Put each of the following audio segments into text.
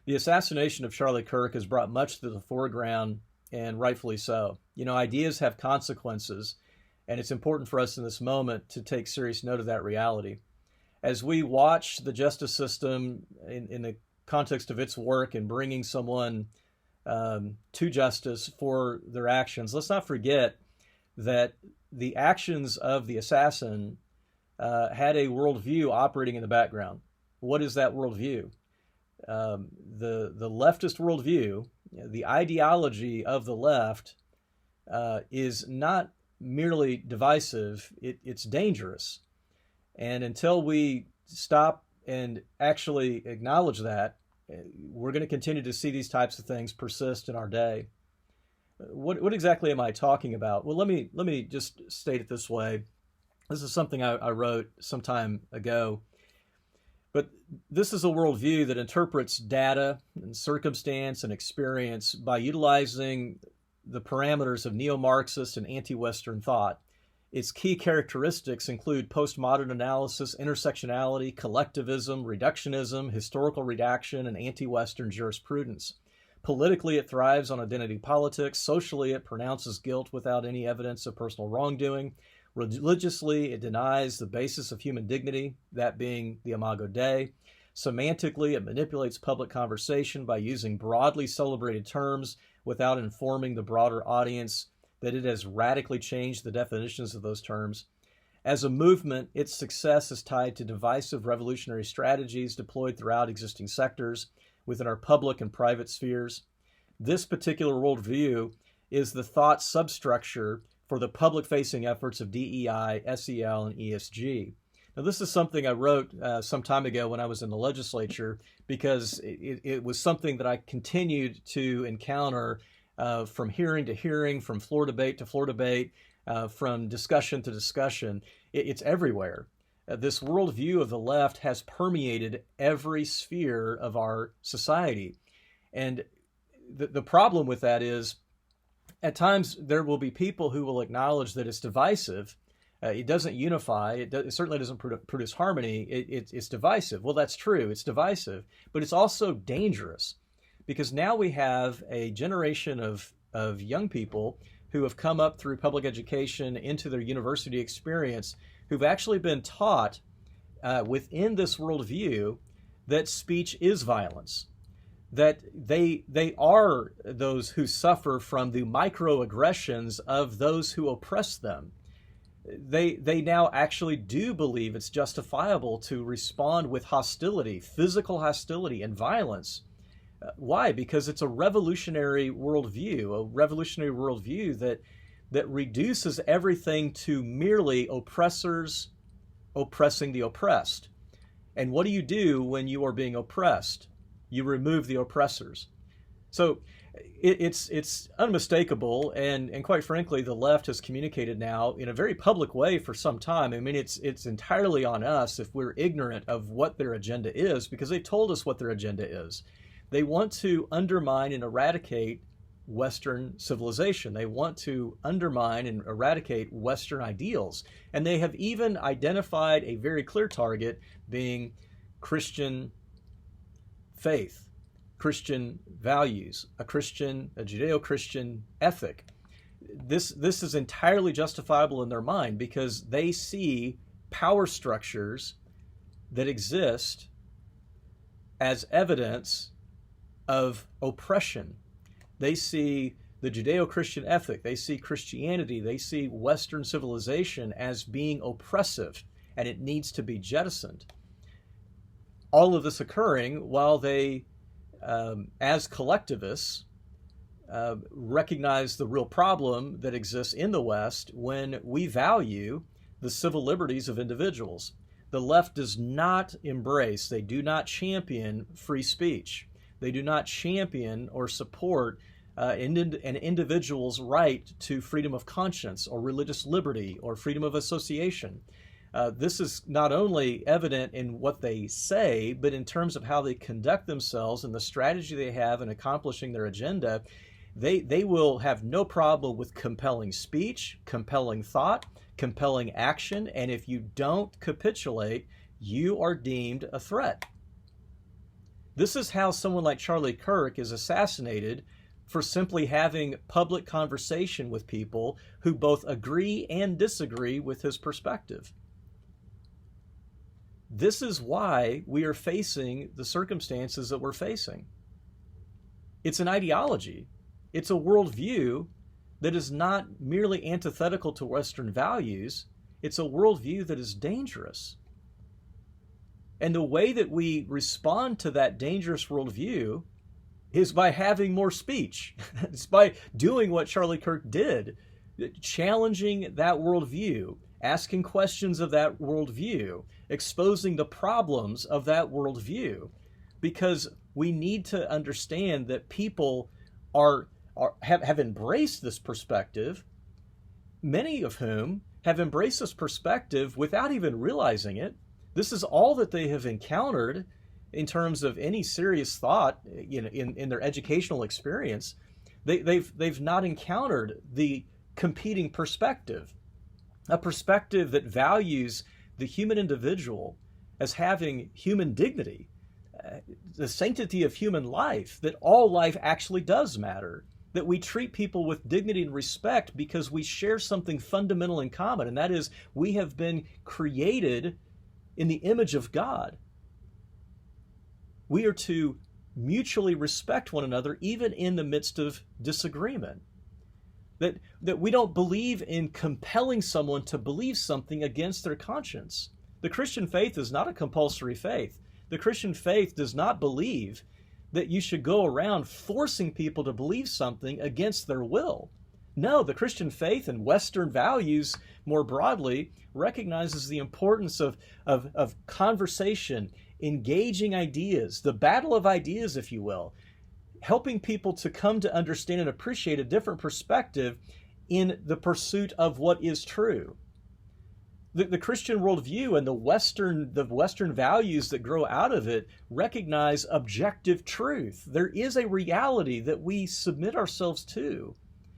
The assassination of Charlie Kirk has brought much to the foreground, and rightfully so. Ideas have consequences, and it's important for us in this moment to take serious note of that reality. As we watch the justice system in the context of its work in bringing someone to justice for their actions, let's not forget that the actions of the assassin had a worldview operating in the background. What is that worldview? The leftist worldview, the ideology of the left, is not merely divisive, it's dangerous. And until we stop and actually acknowledge that, we're going to continue to see these types of things persist in our day. What exactly am I talking about? Well, let me just state it this way. This is something I wrote some time ago. But this is a worldview that interprets data and circumstance and experience by utilizing the parameters of neo-Marxist and anti-Western thought. Its key characteristics include postmodern analysis, intersectionality, collectivism, reductionism, historical redaction, and anti-Western jurisprudence. Politically, it thrives on identity politics. Socially, it pronounces guilt without any evidence of personal wrongdoing. Religiously, it denies the basis of human dignity, that being the Imago Dei. Semantically, it manipulates public conversation by using broadly celebrated terms without informing the broader audience that it has radically changed the definitions of those terms. As a movement, its success is tied to divisive revolutionary strategies deployed throughout existing sectors within our public and private spheres. This particular worldview is the thought substructure for the public-facing efforts of DEI, SEL, and ESG. Now, this is something I wrote some time ago when I was in the legislature because it was something that I continued to encounter from hearing to hearing, from floor debate to floor debate, from discussion to discussion. It's everywhere. This worldview of the left has permeated every sphere of our society. And the problem with that is, at times, there will be people who will acknowledge that it's divisive. It doesn't unify. It certainly doesn't produce harmony. It's divisive. Well, that's true. It's divisive. But it's also dangerous because now we have a generation of young people who have come up through public education into their university experience who've actually been taught within this worldview that speech is violence, that they are those who suffer from the microaggressions of those who oppress them. They now actually do believe it's justifiable to respond with hostility, physical hostility, and violence. Why? Because it's a revolutionary worldview that reduces everything to merely oppressors oppressing the oppressed. And what do you do when you are being oppressed? You remove the oppressors. So it's unmistakable, and quite frankly, the left has communicated now in a very public way for some time. I mean, it's entirely on us if we're ignorant of what their agenda is, because they told us what their agenda is. They want to undermine and eradicate Western civilization. They want to undermine and eradicate Western ideals. And they have even identified a very clear target being Christian faith, Christian values, a Judeo-Christian ethic. This is entirely justifiable in their mind because they see power structures that exist as evidence of oppression. They see the Judeo-Christian ethic, they see Christianity, they see Western civilization as being oppressive, and it needs to be jettisoned. All of this occurring while they, as collectivists, recognize the real problem that exists in the West when we value the civil liberties of individuals. The left does not embrace, they do not champion free speech. They do not champion or support an individual's right to freedom of conscience or religious liberty or freedom of association. This is not only evident in what they say, but in terms of how they conduct themselves and the strategy they have in accomplishing their agenda. They will have no problem with compelling speech, compelling thought, compelling action, and if you don't capitulate, you are deemed a threat. This is how someone like Charlie Kirk is assassinated for simply having public conversation with people who both agree and disagree with his perspective. This is why we are facing the circumstances that we're facing. It's an ideology. It's a worldview that is not merely antithetical to Western values. It's a worldview that is dangerous. And the way that we respond to that dangerous worldview is by having more speech. It's by doing what Charlie Kirk did, challenging that worldview, asking questions of that worldview, exposing the problems of that worldview. Because we need to understand that people have embraced this perspective, many of whom have embraced this perspective without even realizing it. This is all that they have encountered in terms of any serious thought, in their educational experience. They've not encountered the competing perspective, a perspective that values the human individual as having human dignity, the sanctity of human life, that all life actually does matter, that we treat people with dignity and respect because we share something fundamental in common, and that is we have been created in the image of God. We are to mutually respect one another even in the midst of disagreement. That we don't believe in compelling someone to believe something against their conscience. The Christian faith is not a compulsory faith. The Christian faith does not believe that you should go around forcing people to believe something against their will. No, the Christian faith and Western values more broadly recognizes the importance of conversation, engaging ideas, the battle of ideas, if you will, helping people to come to understand and appreciate a different perspective in the pursuit of what is true. The Christian worldview and the Western values that grow out of it recognize objective truth. There is a reality that we submit ourselves to.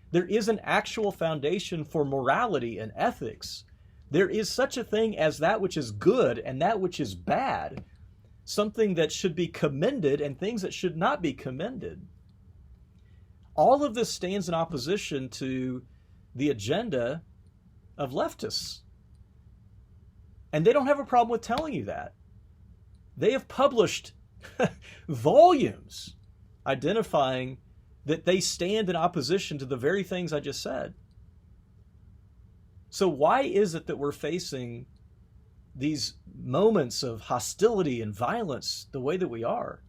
There is an actual foundation for morality and ethics. There is such a thing as that which is good and that which is bad, something that should be commended and things that should not be commended. All of this stands in opposition to the agenda of leftists. And they don't have a problem with telling you that. They have published volumes identifying that they stand in opposition to the very things I just said. So why is it that we're facing these moments of hostility and violence the way that we are?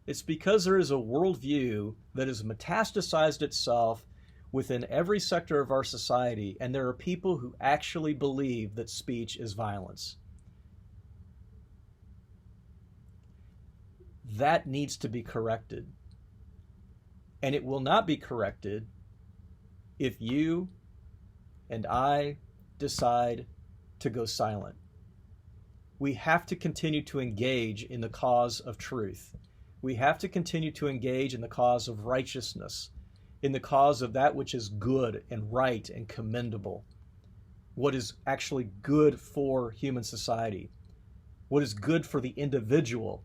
It's because there is a worldview that has metastasized itself within every sector of our society, and there are people who actually believe that speech is violence. That needs to be corrected. And it will not be corrected if you and I decide to go silent. We have to continue to engage in the cause of truth. We have to continue to engage in the cause of righteousness, in the cause of that which is good and right and commendable, what is actually good for human society, what is good for the individual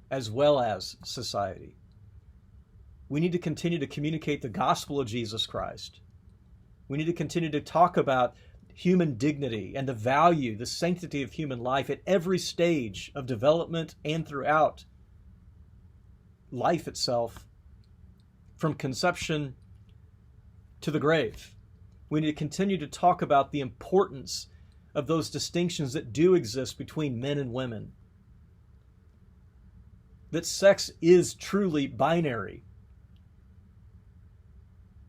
as well as society. We need to continue to communicate the gospel of Jesus Christ. We need to continue to talk about human dignity and the value, the sanctity of human life at every stage of development and throughout life itself, from conception to the grave. We need to continue to talk about the importance of those distinctions that do exist between men and women. That sex is truly binary.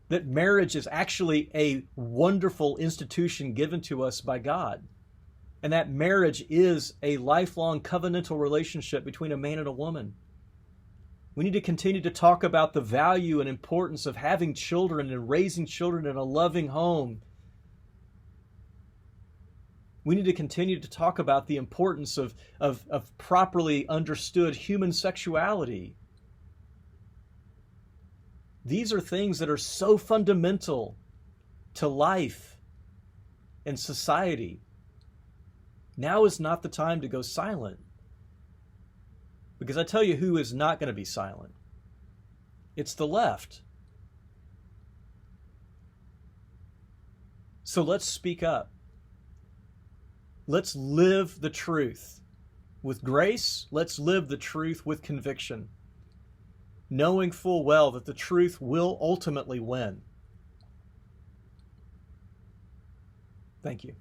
That marriage is actually a wonderful institution given to us by God. And that marriage is a lifelong covenantal relationship between a man and a woman. We need to continue to talk about the value and importance of having children and raising children in a loving home. We need to continue to talk about the importance of properly understood human sexuality. These are things that are so fundamental to life and society. Now is not the time to go silent. Because I tell you who is not going to be silent. It's the left. So let's speak up. Let's live the truth with grace. Let's live the truth with conviction, knowing full well that the truth will ultimately win. Thank you.